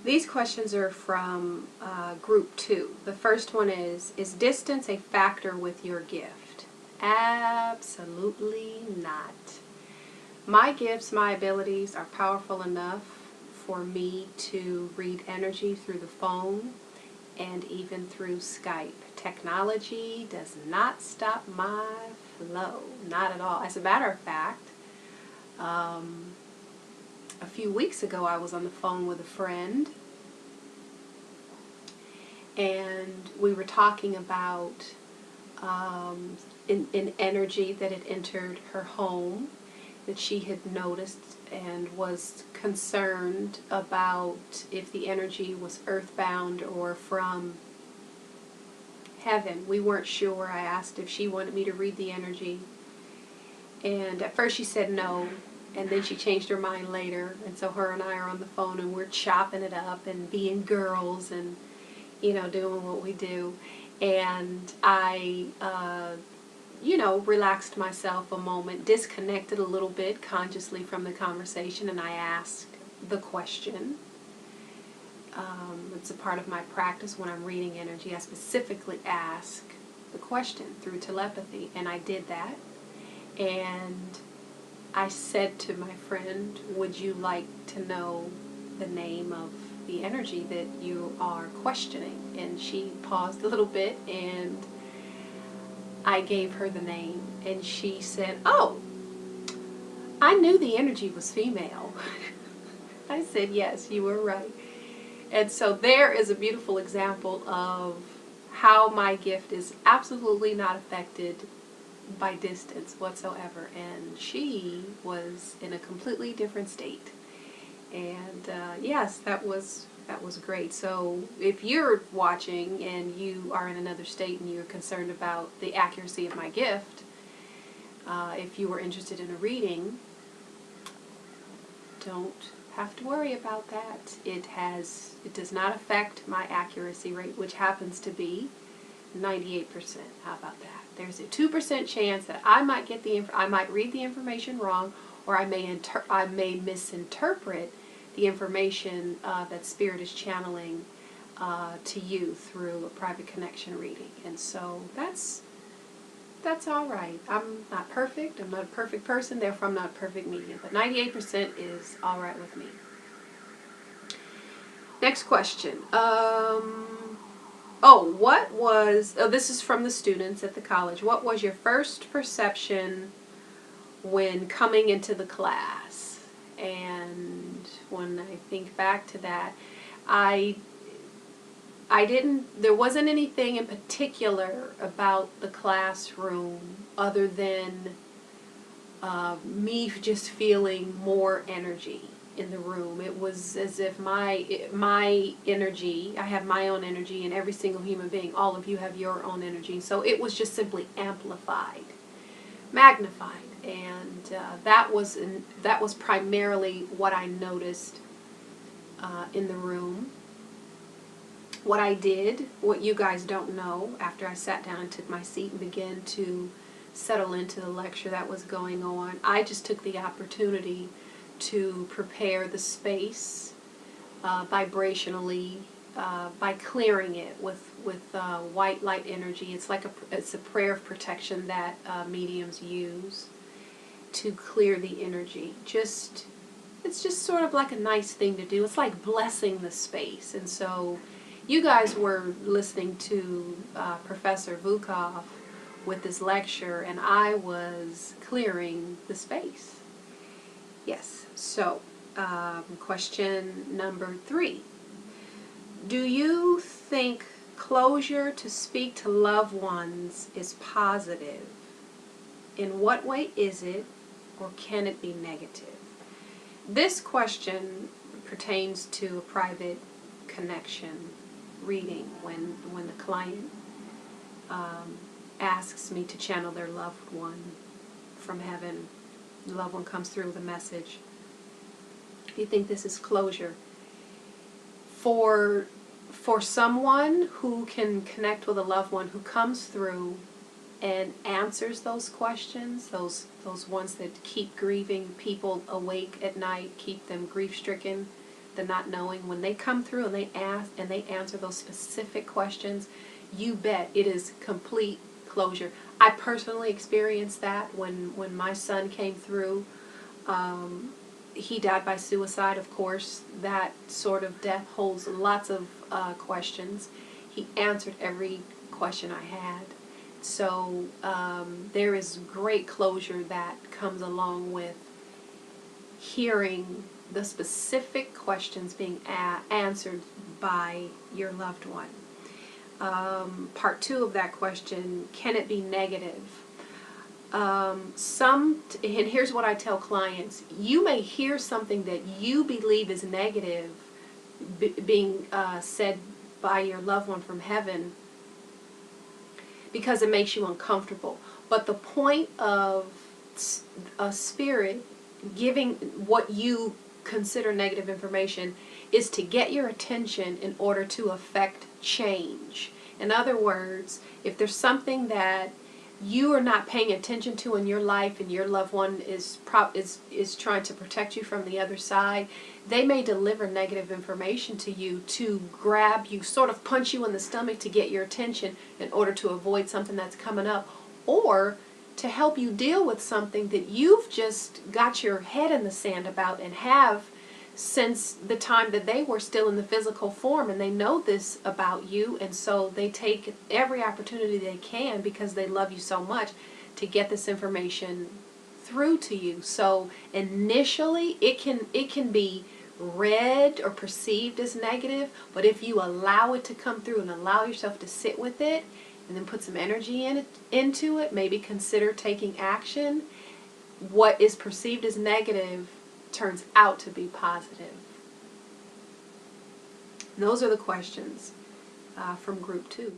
These questions are from group 2. The first one is distance a factor with your gift? Absolutely not. My gifts, my abilities are powerful enough for me to read energy through the phone and even through Skype. Technology does not stop my flow, not at all. As a matter of fact, a few weeks ago I was on the phone with a friend, and we were talking about an energy that had entered her home that she had noticed and was concerned about if the energy was earthbound or from heaven. We weren't sure. I asked if she wanted me to read the energy, and at first she said no, and then she changed her mind later, and so her and I are on the phone and we're chopping it up and being girls and, you know, doing what we do. And I relaxed myself a moment, disconnected a little bit consciously from the conversation, and I asked the question. It's a part of my practice when I'm reading energy. I specifically ask the question through telepathy, and I did that. And I said to my friend, would you like to know the name of the energy that you are questioning? And she paused a little bit, and I gave her the name, and she said, oh, I knew the energy was female. I said, yes, you were right. And so there is a beautiful example of how my gift is absolutely not affected by distance whatsoever. And she was in a completely different state. And yes, that was great. So if you're watching and you are in another state and you're concerned about the accuracy of my gift, if you were interested in a reading, don't have to worry about that. It does not affect my accuracy rate, which happens to be 98%. How about that? There's a 2% chance that I might get I might read the information wrong, or I may misinterpret the information that Spirit is channeling to you through a private connection reading. And so that's all right. I'm not perfect. I'm not a perfect person, therefore I'm not a perfect medium. But 98% is all right with me. Next question. This is from the students at the college. What was your first perception when coming into the class? And when I think back to that, there wasn't anything in particular about the classroom other than me just feeling more energy in the room. It was as if my energy, I have my own energy, and every single human being, all of you have your own energy. So it was just simply amplified, magnified, and that was primarily what I noticed in the room. What I did, what you guys don't know, after I sat down and took my seat and began to settle into the lecture that was going on, I just took the opportunity to prepare the space vibrationally by clearing it with white light energy. It's a prayer of protection that mediums use to clear the energy. It's just sort of like a nice thing to do. It's like blessing the space. And so you guys were listening to Professor Vukov with this lecture, and I was clearing the space. Yes. So, question number 3. Do you think closure to speak to loved ones is positive? In what way is it, or can it be negative? This question pertains to a private connection reading when the client asks me to channel their loved one from heaven. The loved one comes through with a message. Do you think this is closure? For someone who can connect with a loved one who comes through and answers those questions, those ones that keep grieving people awake at night, keep them grief-stricken, the not knowing, when they come through and they ask and they answer those specific questions, you bet it is complete closure. I personally experienced that when my son came through. He died by suicide, of course. That sort of death holds lots of questions. He answered every question I had. So there is great closure that comes along with hearing the specific questions being answered by your loved one. Part 2 of that question, can it be negative? And here's what I tell clients: you may hear something that you believe is negative being said by your loved one from heaven because it makes you uncomfortable. But the point of a spirit giving what you consider negative information is to get your attention in order to affect change. In other words, if there's something that you are not paying attention to in your life and your loved one is trying to protect you from the other side, they may deliver negative information to you to grab you, sort of punch you in the stomach to get your attention in order to avoid something that's coming up, or to help you deal with something that you've just got your head in the sand about and have since the time that they were still in the physical form, and they know this about you, and so they take every opportunity they can, because they love you so much, to get this information through to you. So initially it can be read or perceived as negative, but if you allow it to come through and allow yourself to sit with it and then put some energy into it, maybe consider taking action, what is perceived as negative turns out to be positive. And those are the questions from group 2.